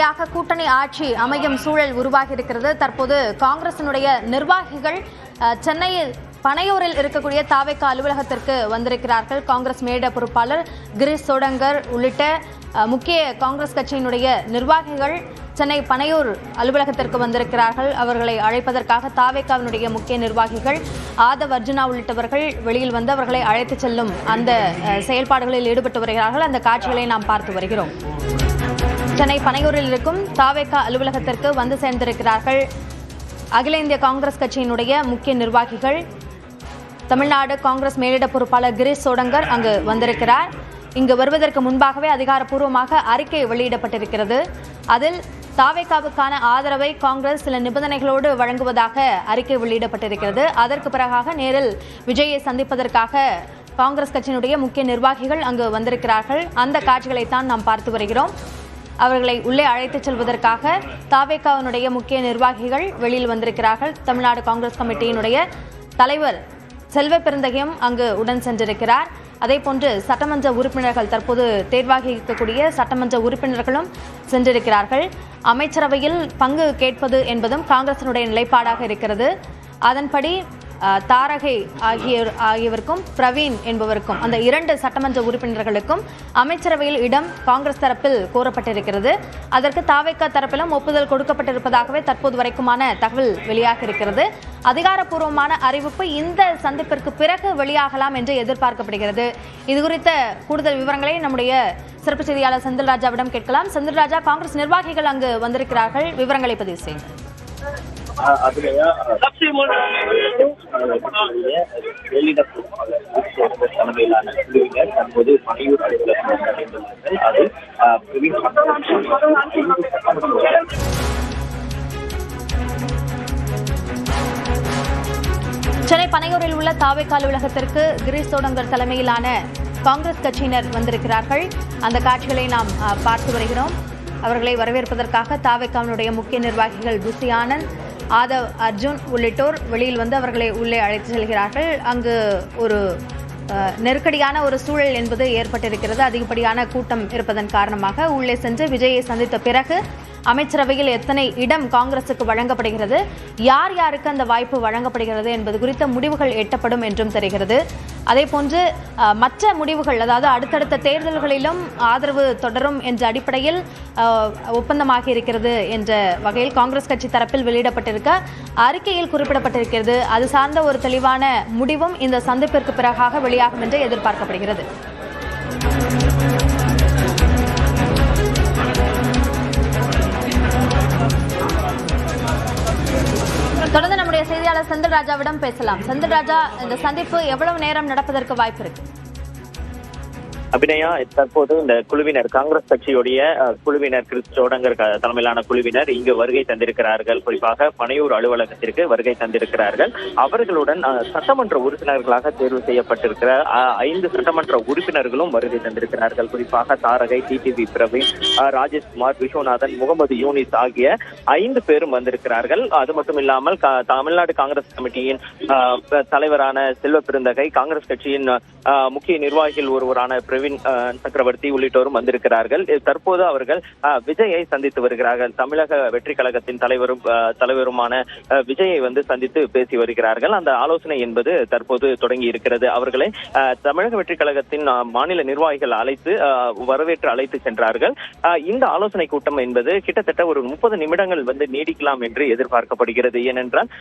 முறையாக கூட்டணி ஆட்சி அமையும் சூழல் உருவாகி இருக்கிறது. தற்போது காங்கிரசினுடைய நிர்வாகிகள் சென்னையில் பனையூரில் இருக்கக்கூடிய தாவேகா அலுவலகத்திற்கு வந்திருக்கிறார்கள். காங்கிரஸ் மேலிட பொறுப்பாளர் கிரீஷ் சோடங்கர் உள்ளிட்ட முக்கிய காங்கிரஸ் கட்சியினுடைய நிர்வாகிகள் சென்னை பனையூர் அலுவலகத்திற்கு வந்திருக்கிறார்கள். அவர்களை அழைப்பதற்காக தாவேகாவினுடைய முக்கிய நிர்வாகிகள் ஆதவ் அர்ஜுனா உள்ளிட்டவர்கள் வெளியில் வந்து அவர்களை அழைத்து செல்லும் அந்த செயல்பாடுகளில் ஈடுபட்டு வருகிறார்கள். அந்த காட்சிகளை நாம் பார்த்து வருகிறோம். சென்னை பனையூரில் இருக்கும் தாவேகா அலுவலகத்திற்கு வந்து சேர்ந்திருக்கிறார்கள் அகில இந்திய காங்கிரஸ் கட்சியினுடைய முக்கிய நிர்வாகிகள். தமிழ்நாடு காங்கிரஸ் மேலிட பொறுப்பாளர் கிரீஷ் சோடங்கர் அங்கு வந்திருக்கிறார். இங்கு வருவதற்கு முன்பாகவே அதிகாரப்பூர்வமாக அறிக்கை வெளியிடப்பட்டிருக்கிறது. அதில் தாவேகாவுக்கான ஆதரவை காங்கிரஸ் சில நிபந்தனைகளோடு வழங்குவதாக அறிக்கை வெளியிடப்பட்டிருக்கிறது. அதற்கு பிறகாக நேரில் விஜயை சந்திப்பதற்காக காங்கிரஸ் கட்சியினுடைய முக்கிய நிர்வாகிகள் அங்கு வந்திருக்கிறார்கள். அந்த காட்சிகளைத்தான் நாம் பார்த்து வருகிறோம். அவர்களை உள்ளே அழைத்துச் செல்வதற்காக தாவேகாவினுடைய முக்கிய நிர்வாகிகள் வெளியில் வந்திருக்கிறார்கள். தமிழ்நாடு காங்கிரஸ் கமிட்டியினுடைய தலைவர் செல்வ பெருந்தகையும் அங்கு உடன் சென்றிருக்கிறார். அதேபோன்று சட்டமன்ற உறுப்பினர்கள், தற்போது தேர்வாகி இருக்கக்கூடிய சட்டமன்ற உறுப்பினர்களும் சென்றிருக்கிறார்கள். அமைச்சரவையில் பங்கு கேட்பது என்பதும் காங்கிரசினுடைய நிலைப்பாடாக இருக்கிறது. அதன்படி தாரகை ஆகியவருக்கும் பிரவீன் என்பவருக்கும், அந்த 2 சட்டமன்ற உறுப்பினர்களுக்கும் அமைச்சரவையில் இடம் காங்கிரஸ் தரப்பில் கோரப்பட்டிருக்கிறது. அதற்கு தாவேகா தரப்பிலும் ஒப்புதல் கொடுக்கப்பட்டிருப்பதாகவே தற்போது வரைக்குமான தகவல் வெளியாக இருக்கிறது. அதிகாரப்பூர்வமான அறிவிப்பு இந்த சந்திப்பிற்கு பிறகு வெளியாகலாம் என்று எதிர்பார்க்கப்படுகிறது. இதுகுறித்த கூடுதல் விவரங்களை நம்முடைய சிறப்பு செய்தியாளர் செந்தில்ராஜாவிடம் கேட்கலாம். செந்தில்ராஜா, காங்கிரஸ் நிர்வாகிகள் அங்கு வந்திருக்கிறார்கள், விவரங்களை பதிவு செய்யுங்கள். தலைமையிலான குழுவினர் தற்போது பனையூர் அலுவலகம் அடைந்துள்ளார்கள். அது சென்னை பனையூரில் உள்ள தாவேகா அலுவலகத்திற்கு கிரீஷ் சோடங்கர் தலைமையிலான காங்கிரஸ் கட்சியினர் வந்திருக்கிறார்கள். அந்த காட்சிகளை நாம் பார்த்து வருகிறோம். அவர்களை வரவேற்பதற்காக தாவேகாவினுடைய முக்கிய நிர்வாகிகள் ருசி ஆனந்த், ஆதவ் அர்ஜுன் உள்ளிட்டோர் வெளியில் வந்து அவர்களை உள்ளே அழைத்து செல்கிறார்கள். அங்கு ஒரு நெருக்கடியான ஒரு சூழல் என்பது ஏற்பட்டிருக்கிறது. அதிகப்படியான கூட்டம் இருப்பதன் காரணமாக உள்ளே சென்று விஜயை சந்தித்த பிறகு அமைச்சரவையில் எத்தனை இடம் காங்கிரசுக்கு வழங்கப்படுகிறது, யார் யாருக்கு அந்த வாய்ப்பு வழங்கப்படுகிறது என்பது குறித்த முடிவுகள் எட்டப்படும் என்றும் தெரிகிறது. அதேபோன்று மற்ற முடிவுகள், அதாவது அடுத்தடுத்த தேர்தல்களிலும் ஆதரவு தொடரும் என்ற அடிப்படையில் ஒப்பந்தமாகி இருக்கிறது என்ற வகையில் காங்கிரஸ் கட்சி தரப்பில் வெளியிடப்பட்டிருக்க அறிக்கையில் குறிப்பிடப்பட்டிருக்கிறது. அது சார்ந்த ஒரு தெளிவான முடிவும் இந்த சந்திப்பிற்கு பிறகாக வெளியாகும் என்று எதிர்பார்க்கப்படுகிறது. தொடர்ந்து நம்முடைய செய்தியாளர் செந்தில்ராஜாவிடம் பேசலாம். செந்தில்ராஜா, இந்த சந்திப்பு எவ்வளவு நேரம் நடப்பதற்கு வாய்ப்பு இருக்கு? அபிநயா, தற்போது இந்த குழுவினர், காங்கிரஸ் கட்சியுடைய குழுவினர், கிரீஷ் சோடங்கர் தலைமையிலான குழுவினர் இங்கு வருகை தந்திருக்கிறார்கள். குறிப்பாக பனையூர் அலுவலகத்திற்கு வருகை தந்திருக்கிறார்கள். அவர்களுடன் சட்டமன்ற உறுப்பினர்களாக தேர்வு செய்யப்பட்டிருக்கிற 5 சட்டமன்ற உறுப்பினர்களும் வருகை தந்திருக்கிறார்கள். குறிப்பாக தாரகை, டிடிவி பிரவீன், ராஜேஷ்குமார், விஸ்வநாதன், முகமது யூனிஸ் ஆகிய 5 பேரும் வந்திருக்கிறார்கள். அது மட்டும் இல்லாமல் தமிழ்நாடு காங்கிரஸ் கமிட்டியின் தலைவரான செல்வ பெருந்தகை, காங்கிரஸ் கட்சியின் முக்கிய நிர்வாகிகள் ஒருவரான சக்கரவர்த்தி உள்ளிட்டோரும் வந்திருக்கிறார்கள். தற்போது அவர்கள் விஜயை சந்தித்து வருகிறார்கள். தமிழக வெற்றி கழகத்தின் தலைவருமான விஜயை வந்து சந்தித்து பேசி வருகிறார்கள். அந்த ஆலோசனை என்பது தற்போது தொடங்கி இருக்கிறது. அவர்களை தமிழக வெற்றி கழகத்தின் மாநில நிர்வாகிகள் வரவேற்று அழைத்து சென்றார்கள். இந்த ஆலோசனை கூட்டம் என்பது கிட்டத்தட்ட ஒரு 30 நிமிடங்கள் வந்து நீடிக்கலாம் என்று எதிர்பார்க்கப்படுகிறது. ஏனென்றால்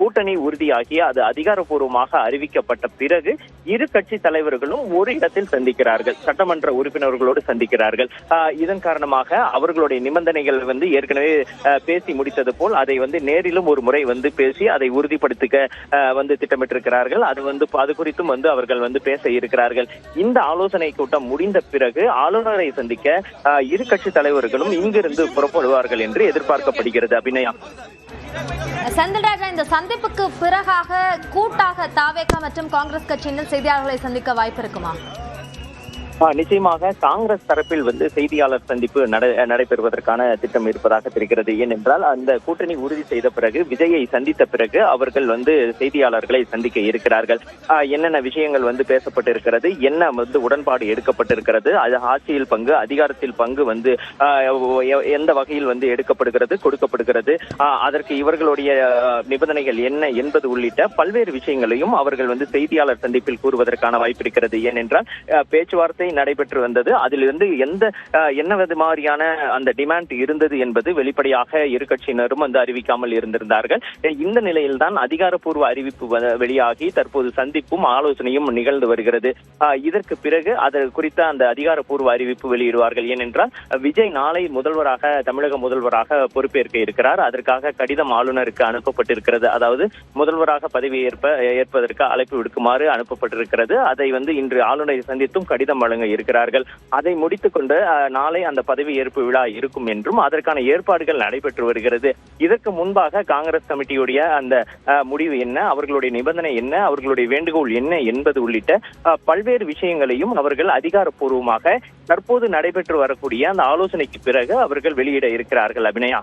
கூட்டணி உறுதியாகி அது அதிகாரப்பூர்வமாக அறிவிக்கப்பட்ட பிறகு இரு கட்சி தலைவர்களும் ஒரு இடத்தில் சந்திக்கிறார்கள், சட்டமன்ற உறுப்பினர்களோடு சந்திக்கிறார்கள். இதன் காரணமாக அவர்களுடைய நிபந்தனைகள் வந்து ஏற்கனவே பேசி முடித்தது போல் அதை வந்து நேரிலும் ஒரு முறை வந்து பேசி அதை உறுதிப்படுத்திக்க வந்து திட்டமிட்டிருக்கிறார்கள். அது குறித்தும் வந்து அவர்கள் வந்து பேச இருக்கிறார்கள். இந்த ஆலோசனை கூட்டம் முடிந்த பிறகு ஆளுநரை சந்திக்க இரு கட்சி தலைவர்களும் இங்கிருந்து புறப்படுவார்கள் என்று எதிர்பார்க்கப்படுகிறது. அபிநயா, செந்தில்ராஜா, இந்த சந்திப்புக்கு பிறகாக கூட்டாக தாவேகா மற்றும் காங்கிரஸ் கட்சியினர் செய்தியாளர்களை சந்திக்க வாய்ப்பு இருக்குமா? நிச்சயமாக காங்கிரஸ் தரப்பில் செய்தியாளர் சந்திப்பு நடைபெறுவதற்கான திட்டம் இருப்பதாக தெரிகிறது. ஏனென்றால் அந்த கூட்டணி உறுதி செய்த பிறகு விஜயை சந்தித்த பிறகு அவர்கள் செய்தியாளர்களை சந்திக்க இருக்கிறார்கள். என்னென்ன விஷயங்கள் பேசப்பட்டிருக்கிறது, என்ன உடன்பாடு எடுக்கப்பட்டிருக்கிறது, அது ஆட்சியில் பங்கு அதிகாரத்தில் பங்கு எந்த வகையில் எடுக்கப்படுகிறது கொடுக்கப்படுகிறது, அதற்கு இவர்களுடைய நிபந்தனைகள் என்ன என்பது உள்ளிட்ட பல்வேறு விஷயங்களையும் அவர்கள் செய்தியாளர் சந்திப்பில் கூறுவதற்கான வாய்ப்பு இருக்கிறது. ஏனென்றால் பேச்சுவார்த்தை நடைபெற்று வந்தது. அதிலிருந்து என்ன மாதிரியான அந்த டிமாண்ட் இருந்தது என்பது வெளிப்படையாக இரு கட்சியினரும் அறிவிக்காமல் இருந்திருந்தார்கள். இந்த நிலையில்தான் அதிகாரப்பூர்வ அறிவிப்பு வெளியாகி தற்போது சந்திப்பும் ஆலோசனையும் நிகழ்ந்து வருகிறது. இதற்கு பிறகு அது குறித்த அந்த அதிகாரப்பூர்வ அறிவிப்பு வெளியிடுவார்கள். ஏனென்றால் விஜய் நாளை தமிழக முதல்வராக பொறுப்பேற்க இருக்கிறார். அதற்காக கடிதம் ஆளுநருக்கு அனுப்பப்பட்டிருக்கிறது. அதாவது முதல்வராக பதவி ஏற்பதற்கு அழைப்பு விடுக்குமாறு அனுப்பப்பட்டிருக்கிறது. அதை இன்று ஆளுநரை சந்தித்தும் கடிதம் வழங்க இருக்கிறார்கள். அதை முடித்துக் கொண்டு நாளை அந்த பதவி ஏற்பு விழா இருக்கும் என்றும் அதற்கான ஏற்பாடுகள் நடைபெற்று வருகிறது. இதற்கு முன்பாக காங்கிரஸ் கமிட்டியுடைய அந்த முடிவு என்ன, அவர்களுடைய நிபந்தனை என்ன, அவர்களுடைய வேண்டுகோள் என்ன என்பது உள்ளிட்ட பல்வேறு விஷயங்களையும் அவர்கள் அதிகாரப்பூர்வமாக தற்போது நடைபெற்று வரக்கூடிய அந்த ஆலோசனைக்கு பிறகு அவர்கள் வெளியிட இருக்கிறார்கள். அபிநயா,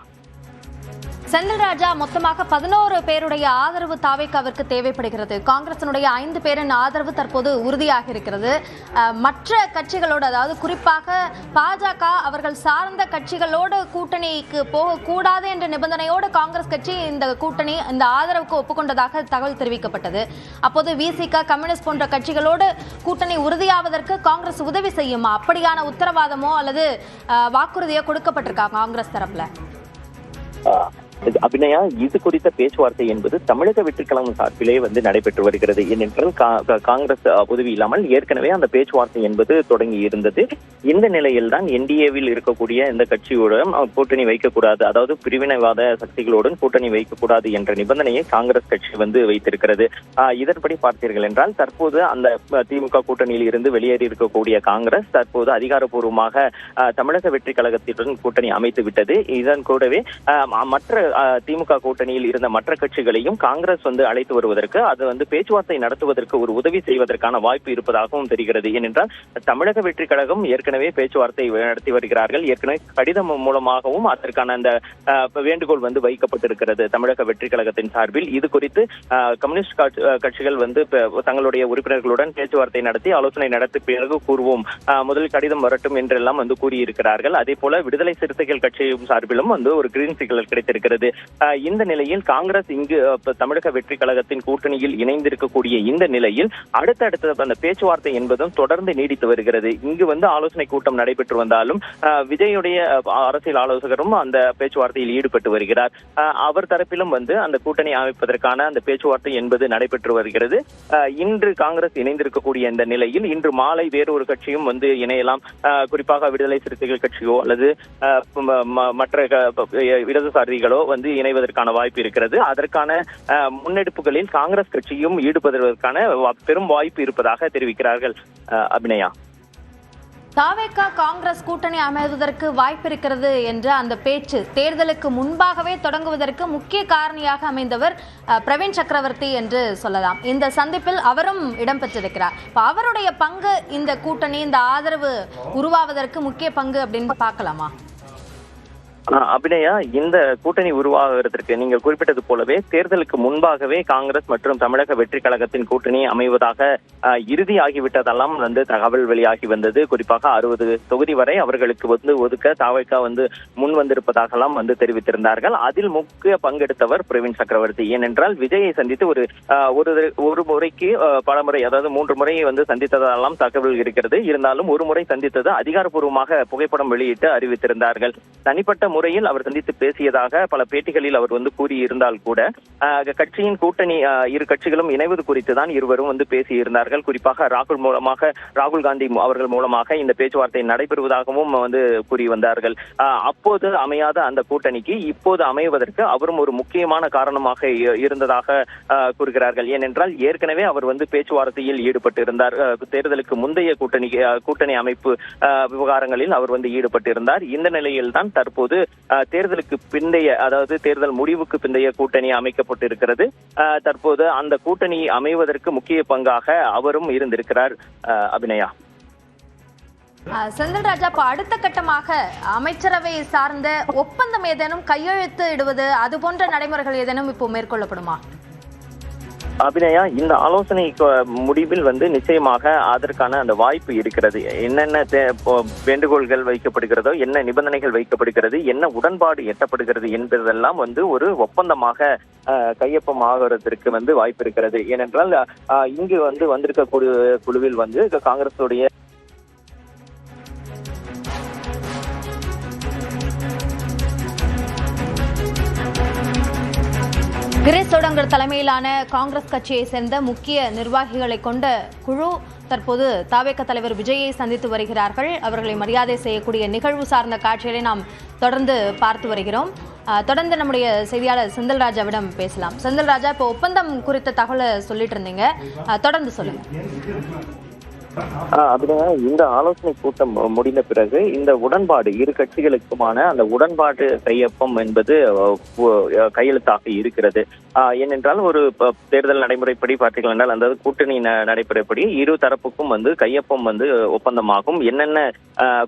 செந்தில் ராஜா, மொத்தமாக 11 பேருடைய ஆதரவு தாவேக்காவிற்கு தேவைப்படுகிறது. காங்கிரசினுடைய 5 பேரின் ஆதரவு தற்போது உறுதியாக இருக்கிறது. மற்ற கட்சிகளோடு, அதாவது குறிப்பாக பாஜக அவர்கள் சார்ந்த கட்சிகளோடு கூட்டணிக்கு போகக்கூடாது என்ற நிபந்தனையோடு காங்கிரஸ் கட்சி இந்த ஆதரவுக்கு ஒப்புக்கொண்டதாக தகவல் தெரிவிக்கப்பட்டது. அப்போது விசிக, கம்யூனிஸ்ட் போன்ற கட்சிகளோடு கூட்டணி உறுதியாவதற்கு காங்கிரஸ் உதவி செய்யுமா? அப்படியான உத்தரவாதமோ அல்லது வாக்குறுதியோ கொடுக்கப்பட்டிருக்கா காங்கிரஸ் தரப்புல? அபிநயா, இது குறித்த பேச்சுவார்த்தை என்பது தமிழக வெற்றிக்கழகம் சார்பிலே நடைபெற்று வருகிறது. ஏனென்றால் காங்கிரஸ் உதவி இல்லாமல் ஏற்கனவே அந்த பேச்சுவார்த்தை என்பது தொடங்கி இருந்தது. இந்த நிலையில் தான் என்டிஏவில் இருக்கக்கூடிய இந்த கட்சியுடன் கூட்டணி வைக்கக்கூடாது, அதாவது பிரிவினைவாத சக்திகளுடன் கூட்டணி வைக்கக்கூடாது என்ற நிபந்தனையை காங்கிரஸ் கட்சி வைத்திருக்கிறது. இதன்படி பார்த்தீர்கள் என்றால் தற்போது அந்த திமுக கூட்டணியில் இருந்து வெளியேறி இருக்கக்கூடிய காங்கிரஸ் தற்போது அதிகாரப்பூர்வமாக தமிழக வெற்றி கழகத்துடன் கூட்டணி அமைத்து விட்டது. இதன் கூடவே மற்ற திமுக கூட்டணியில் இருந்த மற்ற கட்சிகளையும் காங்கிரஸ் அழைத்து வருவதற்கு, அது பேச்சுவார்த்தை நடத்துவதற்கு ஒரு உதவி செய்வதற்கான வாய்ப்பு இருப்பதாகவும் தெரிகிறது. ஏனென்றால் தமிழக வெற்றி கழகம் ஏற்கனவே பேச்சுவார்த்தை நடத்தி வருகிறார்கள். ஏற்கனவே கடிதம் மூலமாகவும் அதற்கான அந்த வேண்டுகோள் வைக்கப்பட்டிருக்கிறது தமிழக வெற்றி கழகத்தின் சார்பில். இது குறித்து கம்யூனிஸ்ட் கட்சிகள் தங்களுடைய உறுப்பினர்களுடன் பேச்சுவார்த்தை நடத்தி ஆலோசனை நடத்தி பிறகு கூறுவோம், முதல் கடிதம் வரட்டும் என்றெல்லாம் கூறியிருக்கிறார்கள். அதே போல விடுதலை சிறுத்தைகள் கட்சியும் சார்பிலும் ஒரு கிரீன் சிக்னல் கிடைத்திருக்கிறது. இந்த நிலையில் காங்கிரஸ் இங்கு தமிழக வெற்றி கழகத்தின் கூட்டணியில் இணைந்திருக்கக்கூடிய இந்த நிலையில் அடுத்தடுத்த அந்த பேச்சுவார்த்தை என்பதும் தொடர்ந்து நீடித்து வருகிறது. இங்கு ஆலோசனை கூட்டம் நடைபெற்று வந்தாலும் விஜயுடைய அரசியல் ஆலோசகரும் அந்த பேச்சுவார்த்தையில் ஈடுபட்டு வருகிறார். அவர் தரப்பிலும் அந்த கூட்டணி அமைப்பதற்கான அந்த பேச்சுவார்த்தை என்பது நடைபெற்று வருகிறது. இன்று காங்கிரஸ் இணைந்திருக்கக்கூடிய இந்த நிலையில் இன்று மாலை வேறொரு கட்சியும் இணையலாம். குறிப்பாக விடுதலை சிறுத்தைகள் கட்சியோ அல்லது மற்ற இடதுசாரிகளோ இணைவதற்கான வாய்ப்பு இருக்கிறது. அதற்கான முன்னெடுப்புகளில் காங்கிரஸ் கட்சியும் ஈடுபடுவதற்கான பெரும் வாய்ப்பு இருப்பதாக தெரிவிக்கிறார்கள். அபிநயா, தாவேகா காங்கிரஸ் கூட்டணி அமைவதற்கு வாய்ப்பு இருக்கிறது என்ற அந்த பேச்சு தேர்தலுக்கு முன்பாகவே தொடங்குவதற்கு முக்கிய காரணியாக அமைந்தவர் பிரவீன் சக்கரவர்த்தி என்று சொல்லலாம். இந்த சந்திப்பில் அவரும் இடம்பெற்றிருக்கிறார். அவருடைய பங்கு இந்த கூட்டணி, இந்த ஆதரவு உருவாவதற்கு முக்கிய பங்கு அப்படின்னு பார்க்கலாமா? அபிநயா, இந்த கூட்டணி உருவாகிறதுக்கு நீங்கள் குறிப்பிட்டது போலவே தேர்தலுக்கு முன்பாகவே காங்கிரஸ் மற்றும் தமிழக வெற்றி கழகத்தின் கூட்டணி அமைவதாக இறுதியாகிவிட்டதெல்லாம் தகவல் வெளியாகி வந்தது. குறிப்பாக 60 தொகுதி வரை அவர்களுக்கு ஒதுக்க தாவேகா முன் வந்திருப்பதாகலாம் தெரிவித்திருந்தார்கள். அதில் முக்கிய பங்கெடுத்தவர் பிரவீன் சக்கரவர்த்தி. ஏனென்றால் விஜயை சந்தித்து ஒரு முறைக்கு பல முறை, அதாவது 3 முறை சந்தித்ததெல்லாம் தகவல் இருக்கிறது. இருந்தாலும் ஒரு முறை சந்தித்தது அதிகாரப்பூர்வமாக புகைப்படம் வெளியிட்டு அறிவித்திருந்தார்கள். தனிப்பட்ட முறையில் அவர் சந்தித்து பேசியதாக பல பேட்டிகளில் அவர் கூறியிருந்தால் கூட கட்சியின் கூட்டணி இரு கட்சிகளும் இணைவது குறித்து தான் இருவரும் பேசியிருந்தார்கள். குறிப்பாக ராகுல் காந்தி அவர்கள் மூலமாக இந்த பேச்சுவார்த்தை நடைபெறுவதாகவும் கூறி வந்தார்கள். அப்போது அமையாத அந்த கூட்டணிக்கு இப்போது அமைவதற்கு அவரும் ஒரு முக்கியமான காரணமாக இருந்ததாக கூறுகிறார்கள். ஏனென்றால் ஏற்கனவே அவர் பேச்சுவார்த்தையில் ஈடுபட்டிருந்தார். தேர்தலுக்கு முந்தைய கூட்டணி அமைப்பு விவகாரங்களில் அவர் ஈடுபட்டிருந்தார். இந்த நிலையில் தான் தற்போது தேர்தலுக்கு பிந்தைய, அதாவது தேர்தல் முடிவுக்கு பிந்தைய கூட்டணி அமைக்கப்பட்டிருக்கிறது. தற்போது அந்த கூட்டணி அமைவதற்கு முக்கிய பங்காக அவரும் இருந்திருக்கிறார். அபிநயா. செந்தில் ராஜா, இப்ப அடுத்த கட்டமாக அமைச்சரவை சார்ந்த ஒப்பந்தம் ஏதேனும் கையெழுத்து இடுவது அது போன்ற நடைமுறைகள் ஏதேனும் இப்போ மேற்கொள்ளப்படுமா? அபிநயா, இந்த ஆலோசனை முடிவில் நிச்சயமாக அதற்கான அந்த வாய்ப்பு இருக்கிறது. என்னென்ன வேண்டுகோள்கள் வைக்கப்படுகிறதோ, என்ன நிபந்தனைகள் வைக்கப்படுகிறது, என்ன உடன்பாடு எட்டப்படுகிறது என்பதெல்லாம் ஒரு ஒப்பந்தமாக கையொப்பமாகிறதுக்கு வாய்ப்பு இருக்கிறது. ஏனென்றால் இங்கு வந்திருக்கக்கூடிய குழுவில் காங்கிரசுடைய கிரீஷ் சோடங்கர் தலைமையிலான காங்கிரஸ் கட்சியை சேர்ந்த முக்கிய நிர்வாகிகளை கொண்ட குழு தற்போது தாவேக தலைவர் விஜயை சந்தித்து வருகிறார்கள். அவர்களை மரியாதை செய்யக்கூடிய நிகழ்வு சார்ந்த காட்சிகளை நாம் தொடர்ந்து பார்த்து வருகிறோம். தொடர்ந்து நம்முடைய செய்தியாளர் செந்தில் ராஜாவிடம் பேசலாம். செந்தில் ராஜா, இப்போ ஒப்பந்தம் குறித்த தகவலை சொல்லிட்டு இருந்தீங்க, தொடர்ந்து சொல்லுங்க. அப்படின்னா இந்த ஆலோசனை கூட்டம் முடிந்த பிறகு இந்த உடன்பாடு இரு கட்சிகளுக்குமான அந்த உடன்பாடு கையொப்பம் என்பது கையெழுத்தாக இருக்கிறது. ஏனென்றால் ஒரு தேர்தல் நடைமுறைப்படி பார்த்தீர்கள் என்றால் அந்த கூட்டணி நடைமுறைப்படி இரு தரப்புக்கும் கையொப்பம் ஒப்பந்தமாகும். என்னென்ன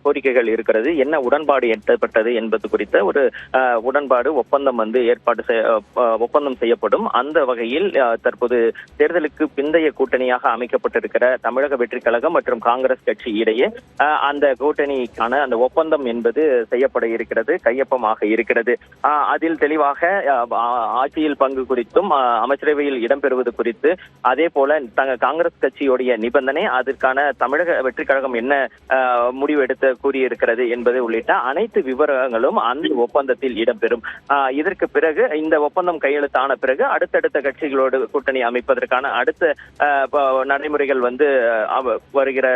கோரிக்கைகள் இருக்கிறது, என்ன உடன்பாடு எட்டப்பட்டது என்பது குறித்த ஒரு உடன்பாடு ஒப்பந்தம் ஒப்பந்தம் செய்யப்படும். அந்த வகையில் தற்போது தேர்தலுக்கு பிந்தைய கூட்டணியாக அமைக்கப்பட்டிருக்கிற தமிழக வெற்றி கழகம் மற்றும் காங்கிரஸ் கட்சி இடையே அந்த கூட்டணிக்கான அந்த ஒப்பந்தம் என்பது செய்யப்பட இருக்கிறது, கையொப்பமாக இருக்கிறது. அதில் தெளிவாக ஆட்சியில் பங்கு குறித்தும் அமைச்சரவையில் இடம்பெறுவது குறித்து, அதே போல காங்கிரஸ் கட்சியுடைய நிபந்தனை, அதற்கான தமிழக வெற்றி கழகம் என்ன முடிவெடுத்து கூறியிருக்கிறது என்பது உள்ளிட்ட அனைத்து விவரங்களும் அந்த ஒப்பந்தத்தில் இடம்பெறும். இதற்கு பிறகு இந்த ஒப்பந்தம் கையெழுத்தான பிறகு அடுத்தடுத்த கட்சிகளோடு கூட்டணி அமைப்பதற்கான அடுத்த நடைமுறைகள் வருகிற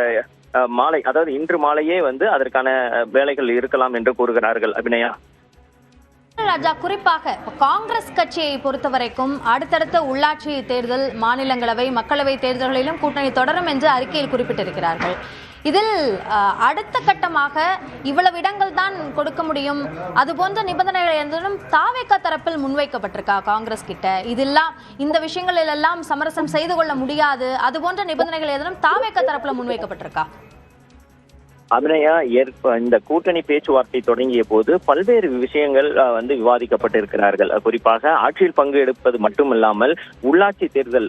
மாலை, அதாவது இன்று மாலையே அதற்கான வேலைகள் இருக்கலாம் என்று கூறுகிறார்கள். அபிநயா ராஜா, குறிப்பாக காங்கிரஸ் கட்சியை பொறுத்தவரைக்கும் அடுத்தடுத்த உள்ளாட்சி தேர்தல், மாநிலங்களவை, மக்களவை தேர்தல்களிலும் கூட்டணி தொடரும் என்று அறிக்கையில் குறிப்பிட்டிருக்கிறார்கள். இதில் அடுத்த கட்டமாக இவ்வளவு இடங்கள் தான் கொடுக்க முடியும், அது போன்ற நிபந்தனைகள் இருந்தும் தாவேக தரப்பில் முன்வைக்கப்பட்டிருக்கா காங்கிரஸ் கிட்ட? இதெல்லாம் இந்த விஷயங்களில் எல்லாம் சமரசம் செய்து கொள்ள முடியாது, அது போன்ற நிபந்தனைகள் எதுவும் தாவேக தரப்புல முன்வைக்கப்பட்டிருக்கா? அபிநயா, இந்த கூட்டணி பேச்சுவார்த்தை தொடங்கிய போது பல்வேறு விஷயங்கள் விவாதிக்கப்பட்டிருக்கிறார்கள். குறிப்பாக ஆட்சியில் பங்கு எடுப்பது மட்டுமில்லாமல் உள்ளாட்சி தேர்தல்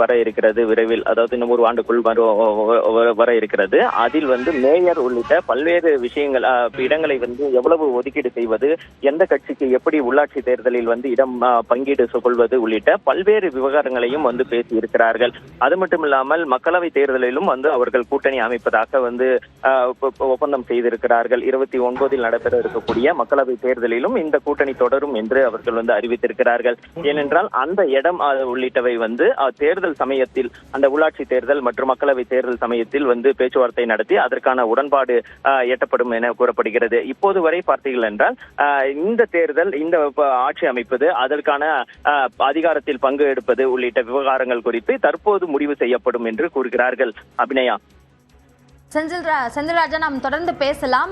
வர இருக்கிறது விரைவில், அதாவது இன்னும் ஒரு ஆண்டுக்குள் வர இருக்கிறது. அதில் மேயர் உள்ளிட்ட பல்வேறு விஷயங்கள், இடங்களை எவ்வளவு ஒதுக்கீடு செய்வது, எந்த கட்சிக்கு எப்படி உள்ளாட்சி தேர்தலில் இடம் பங்கீடு கொள்வது உள்ளிட்ட பல்வேறு விவகாரங்களையும் பேசி இருக்கிறார்கள். அது மட்டுமில்லாமல் மக்களவை தேர்தலிலும் அவர்கள் கூட்டணி அமைப்பதாக ஒப்பந்தம் செய்திருக்கிறார்கள். 29 நடைபெற இருக்கக்கூடிய மக்களவை தேர்தலிலும் இந்த கூட்டணி தொடரும் என்று அவர்கள் அறிவித்திருக்கிறார்கள். ஏனென்றால் அந்த இடம் உள்ளிட்டவை தேர்தல் சமயத்தில், அந்த உள்ளாட்சி தேர்தல் மற்றும் மக்களவை தேர்தல் சமயத்தில் பேச்சுவார்த்தை நடத்தி அதற்கான உடன்பாடு எட்டப்படும் என கூறப்படுகிறது. இப்போது வரை பார்த்தீர்கள் என்றால் இந்த தேர்தல், இந்த ஆட்சி அமைப்பது, அதற்கான அதிகாரத்தில் பங்கு எடுப்பது உள்ளிட்ட விவகாரங்கள் குறித்து தற்போது முடிவு செய்யப்படும் என்று கூறுகிறார்கள். அபிநயா, செந்தில் ராஜா, நாம் தொடர்ந்து பேசலாம்.